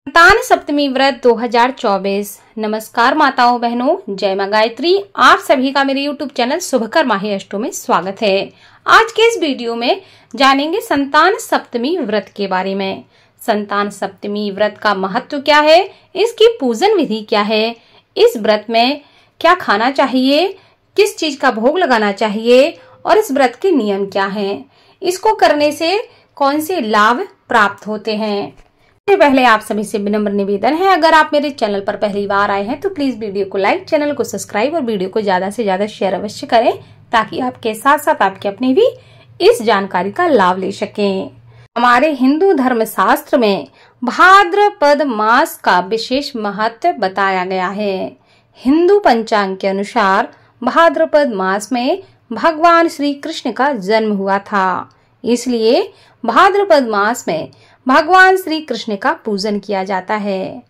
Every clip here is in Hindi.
संतान सप्तमी व्रत 2024। नमस्कार माताओं बहनों, जय मां गायत्री। आप सभी का मेरे YouTube चैनल शुभकर माही अष्टो में स्वागत है। आज के इस वीडियो में जानेंगे संतान सप्तमी व्रत के बारे में। संतान सप्तमी व्रत का महत्व क्या है, इसकी पूजन विधि क्या है, इस व्रत में क्या खाना चाहिए, किस चीज का भोग लगाना चाहिए और इस व्रत के नियम क्या हैं, इसको करने से कौन से लाभ प्राप्त होते हैं। इससे पहले आप सभी से विनम्र निवेदन है, अगर आप मेरे चैनल पर पहली बार आए हैं तो प्लीज वीडियो को लाइक, चैनल को सब्सक्राइब और वीडियो को ज्यादा से ज्यादा शेयर अवश्य करें, ताकि आपके साथ साथ आपके अपने भी इस जानकारी का लाभ ले सकें। हमारे हिंदू धर्म शास्त्र में भाद्रपद मास का विशेष महत्व बताया गया है। हिंदू पंचांग के अनुसार भाद्रपद मास में भगवान श्री कृष्ण का जन्म हुआ था, इसलिए भाद्रपद मास में भगवान श्री कृष्ण का पूजन किया जाता है।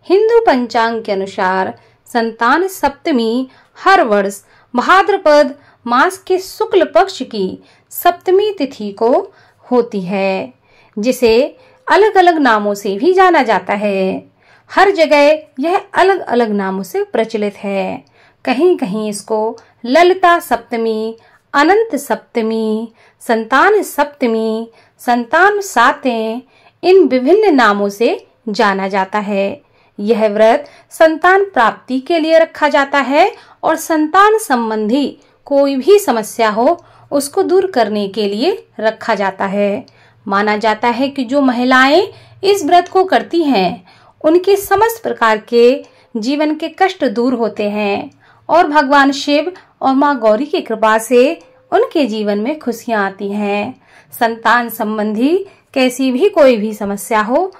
हिंदू पंचांग के अनुसार संतान सप्तमी हर वर्ष भाद्रपद मास के शुक्ल पक्ष की सप्तमी तिथि को होती है, जिसे अलग अलग नामों से भी जाना जाता है। हर जगह यह अलग अलग नामों से प्रचलित है। कहीं कहीं इसको ललिता सप्तमी, अनंत सप्तमी, संतान सप्तमी, संतान सातें, इन विभिन्न नामों से जाना जाता है। यह व्रत संतान प्राप्ति के लिए रखा जाता है और संतान संबंधी कोई भी समस्या हो उसको दूर करने के लिए रखा जाता है। माना जाता है कि जो महिलाएं इस व्रत को करती हैं, उनके समस्त प्रकार के जीवन के कष्ट दूर होते हैं और भगवान शिव और माँ गौरी की कृपा से उनके जीवन में खुशियां आती हैं। संतान संबंधी कैसी भी कोई भी समस्या हो,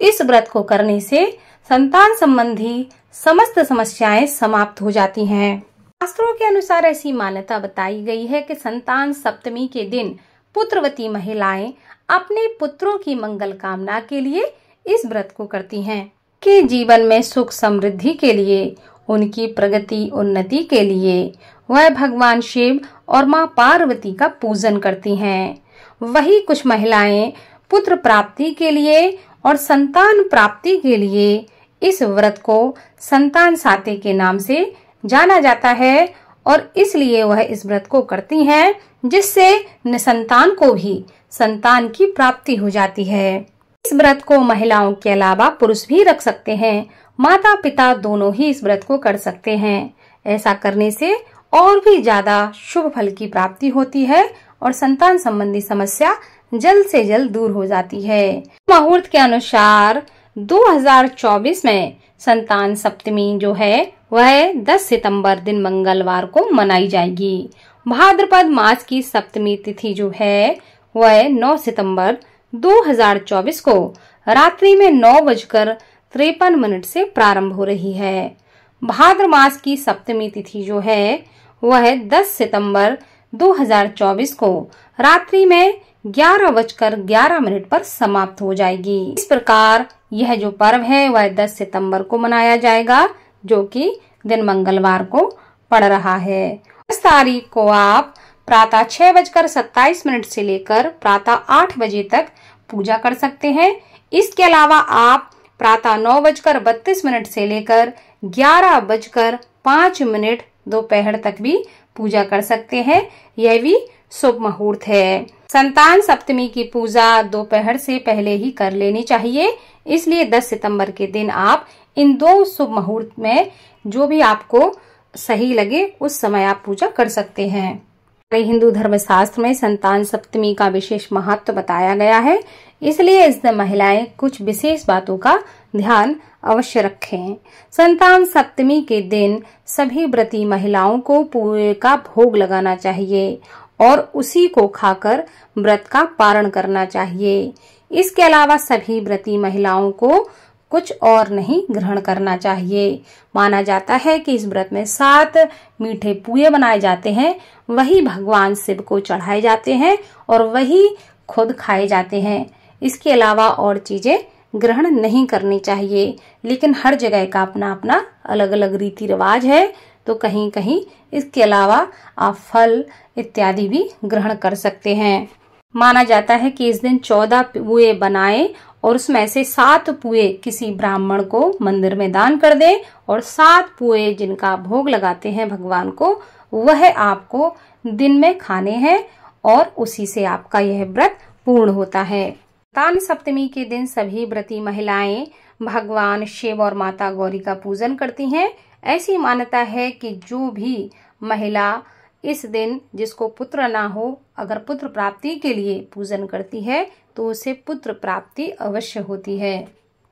इस व्रत को करने से संतान संबंधी समस्त समस्याएं समाप्त हो जाती हैं। शास्त्रों के अनुसार ऐसी मान्यता बताई गई है कि संतान सप्तमी के दिन पुत्रवती महिलाएं अपने पुत्रों की मंगल कामना के लिए इस व्रत को करती हैं, कि जीवन में सुख समृद्धि के लिए, उनकी प्रगति उन्नति के लिए वह भगवान शिव और माँ पार्वती का पूजन करती हैं। वही कुछ महिलाएं पुत्र प्राप्ति के लिए और संतान प्राप्ति के लिए इस व्रत को संतान साते के नाम से जाना जाता है और इसलिए वह इस व्रत को करती हैं, जिससे निसंतान को भी संतान की प्राप्ति हो जाती है। इस व्रत को महिलाओं के अलावा पुरुष भी रख सकते हैं। माता पिता दोनों ही इस व्रत को कर सकते हैं। ऐसा करने से और भी ज्यादा शुभ फल की प्राप्ति होती है और संतान संबंधी समस्या जल्द से जल्द दूर हो जाती है। मुहूर्त के अनुसार 2024 में संतान सप्तमी जो है वह 10 सितंबर दिन मंगलवार को मनाई जाएगी। भाद्रपद मास की सप्तमी तिथि जो है वह 9 सितंबर 2024 को रात्रि में 9:53 से प्रारंभ हो रही है। भाद्र मास की सप्तमी तिथि जो है वह 10 सितंबर 2024 को रात्रि में 11:11 पर समाप्त हो जाएगी। इस प्रकार यह जो पर्व है वह 10 सितंबर को मनाया जाएगा, जो कि दिन मंगलवार को पड़ रहा है। इस तारीख को आप प्रातः 6:27 से लेकर प्रातः 8 बजे तक पूजा कर सकते हैं। इसके अलावा आप प्रातः 9:32 से लेकर 11:05 दोपहर तक भी पूजा कर सकते हैं। यह भी शुभ मुहूर्त है। संतान सप्तमी की पूजा दोपहर से पहले ही कर लेनी चाहिए, इसलिए 10 सितंबर के दिन आप इन दो शुभ मुहूर्त में जो भी आपको सही लगे उस समय आप पूजा कर सकते हैं। हिंदू धर्म शास्त्र में संतान सप्तमी का विशेष महत्व बताया गया है, इसलिए इस दिन महिलाएं कुछ विशेष बातों का ध्यान अवश्य रखें। संतान सप्तमी के दिन सभी व्रती महिलाओं को पूरे का भोग लगाना चाहिए और उसी को खाकर व्रत का पारण करना चाहिए। इसके अलावा सभी व्रती महिलाओं को कुछ और नहीं ग्रहण करना चाहिए। माना जाता है कि इस व्रत में 7 मीठे पुए बनाए जाते हैं, वही भगवान शिव को चढ़ाए जाते हैं और वही खुद खाए जाते हैं। इसके अलावा और चीजें ग्रहण नहीं करनी चाहिए, लेकिन हर जगह का अपना अपना अलग अलग रीति रिवाज है, तो कहीं कहीं इसके अलावा आप फल इत्यादि भी ग्रहण कर सकते हैं। माना जाता है कि इस दिन 14 पुए बनाएं और उसमें से 7 पुए किसी ब्राह्मण को मंदिर में दान कर दें और 7 पुए जिनका भोग लगाते हैं भगवान को वह आपको दिन में खाने हैं और उसी से आपका यह व्रत पूर्ण होता है। संतान सप्तमी के दिन सभी व्रती महिलाएं भगवान शिव और माता गौरी का पूजन करती हैं। ऐसी मान्यता है कि जो भी महिला इस दिन जिसको पुत्र ना हो, अगर पुत्र प्राप्ति के लिए पूजन करती है तो उसे पुत्र प्राप्ति अवश्य होती है।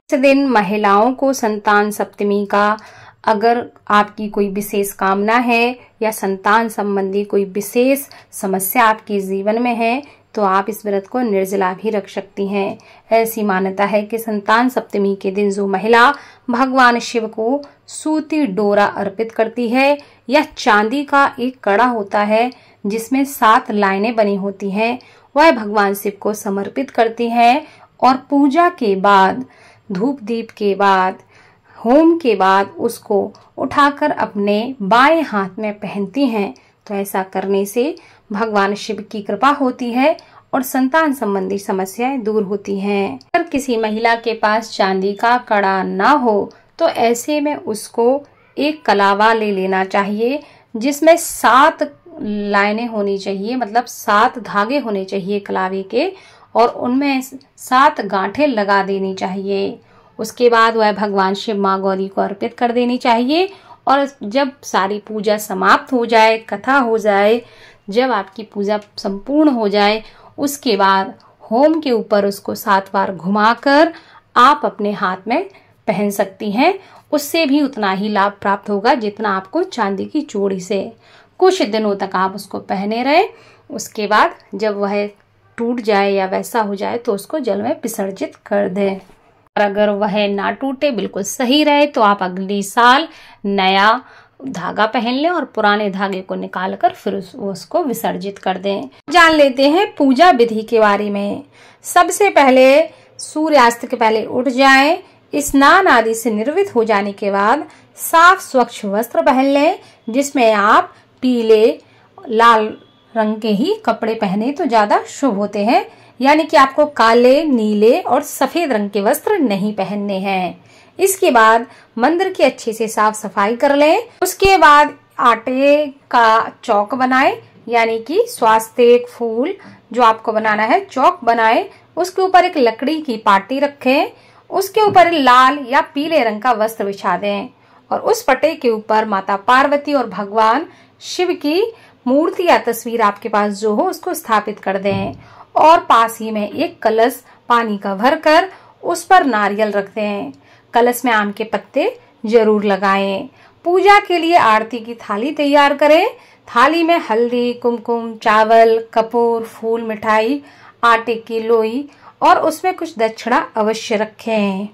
इस दिन महिलाओं को संतान सप्तमी का अगर आपकी कोई विशेष कामना है या संतान संबंधी कोई विशेष समस्या आपके जीवन में है तो आप इस व्रत को निर्जला भी रख सकती हैं। ऐसी मान्यता है कि संतान सप्तमी के दिन जो महिला भगवान शिव को सूती डोरा अर्पित करती है या चांदी का एक कड़ा होता है जिसमें 7 लाइनें बनी होती हैं, वह भगवान शिव को समर्पित करती है और पूजा के बाद, धूप दीप के बाद, होम के बाद उसको उठाकर अपने बाएं हाथ में पहनती हैं तो ऐसा करने से भगवान शिव की कृपा होती है और संतान संबंधी समस्याएं दूर होती हैं। अगर किसी महिला के पास चांदी का कड़ा ना हो तो ऐसे में उसको एक कलावा ले लेना चाहिए जिसमें 7 लाइनें होनी चाहिए, मतलब 7 धागे होने चाहिए कलावे के और उनमें 7 गांठें लगा देनी चाहिए। उसके बाद वह भगवान शिव माँ गौरी को अर्पित कर देनी चाहिए और जब सारी पूजा समाप्त हो जाए, कथा हो जाए, जब आपकी पूजा संपूर्ण हो जाए उसके बाद होम के ऊपर उसको 7 बार घुमाकर आप अपने हाथ में पहन सकती हैं। उससे भी उतना ही लाभ प्राप्त होगा जितना आपको चांदी की चूड़ी से। कुछ दिनों तक आप उसको पहने रहें, उसके बाद जब वह टूट जाए या वैसा हो जाए तो उसको जल में विसर्जित कर दें। और अगर वह ना टूटे, बिल्कुल सही रहे तो आप अगले साल नया धागा पहन लें और पुराने धागे को निकालकर फिर उसको विसर्जित कर दें। जान लेते हैं पूजा विधि के बारे में। सबसे पहले सूर्यास्त के पहले उठ जाएं, स्नान आदि से निर्वृत्त हो जाने के बाद साफ स्वच्छ वस्त्र पहन लें जिसमें आप पीले लाल रंग के ही कपड़े पहने तो ज्यादा शुभ होते हैं, यानी कि आपको काले, नीले और सफेद रंग के वस्त्र नहीं पहनने हैं। इसके बाद मंदिर की अच्छे से साफ सफाई कर लें। उसके बाद आटे का चौक बनाएं, यानी कि स्वास्तिक फूल जो आपको बनाना है चौक बनाएं। उसके ऊपर एक लकड़ी की पाटी रखें, उसके ऊपर लाल या पीले रंग का वस्त्र बिछा दें और उस पटे के ऊपर माता पार्वती और भगवान शिव की मूर्ति या तस्वीर आपके पास जो हो उसको स्थापित कर दें और पास ही में एक कलश पानी का भरकर उस पर नारियल रख दें। कलश में आम के पत्ते जरूर लगाएं। पूजा के लिए आरती की थाली तैयार करें। थाली में हल्दी, कुमकुम, चावल, कपूर, फूल, मिठाई, आटे की लोई और उसमें कुछ दक्षिणा अवश्य रखें।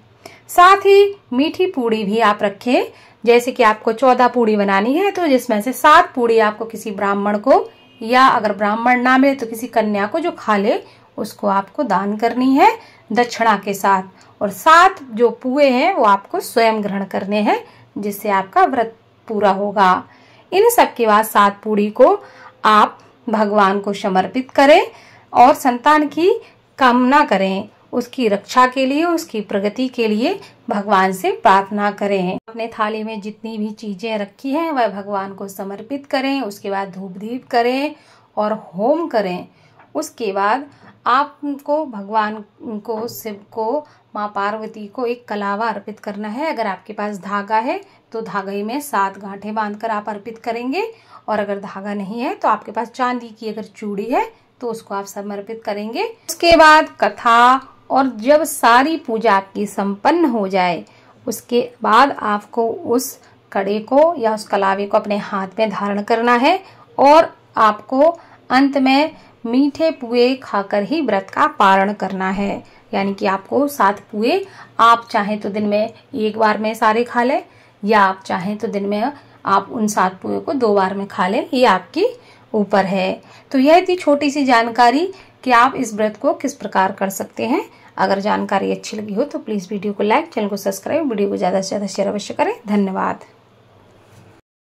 साथ ही मीठी पूड़ी भी आप रखें। जैसे कि आपको 14 पूड़ी बनानी है तो जिसमें से 7 पूड़ी आपको किसी ब्राह्मण को या अगर ब्राह्मण ना मिले तो किसी कन्या को जो खा ले उसको आपको दान करनी है दक्षिणा के साथ, और 7 जो पुए हैं वो आपको स्वयं ग्रहण करने हैं जिससे आपका व्रत पूरा होगा। इन सब के बाद 7 पूड़ी को आप भगवान को समर्पित करें और संतान की कामना करें, उसकी रक्षा के लिए, उसकी प्रगति के लिए भगवान से प्रार्थना करें। अपने थाली में जितनी भी चीजें रखी हैं वह भगवान को समर्पित करें। उसके बाद धूप दीप करें और होम करें। उसके बाद आपको भगवान को, शिव को, माँ पार्वती को एक कलावा अर्पित करना है। अगर आपके पास धागा है तो धागे में 7 गांठें बांधकर आप अर्पित करेंगे और अगर धागा नहीं है तो आपके पास चांदी की अगर चूड़ी है तो उसको आप समर्पित करेंगे। उसके बाद कथा और जब सारी पूजा आपकी संपन्न हो जाए उसके बाद आपको उस कड़े को या उस कलावे को अपने हाथ में धारण करना है और आपको अंत में मीठे पुए खाकर ही व्रत का पारण करना है। यानी कि आपको 7 पुए आप चाहें तो दिन में एक बार में सारे खा लें या आप चाहें तो दिन में आप उन 7 पुए को 2 बार में खा लें, ये आपकी ऊपर है। तो यह थी छोटी सी जानकारी कि आप इस व्रत को किस प्रकार कर सकते हैं। अगर जानकारी अच्छी लगी हो तो प्लीज वीडियो को लाइक, चैनल को सब्सक्राइब, वीडियो को ज्यादा से ज्यादा शेयर अवश्य करें। धन्यवाद।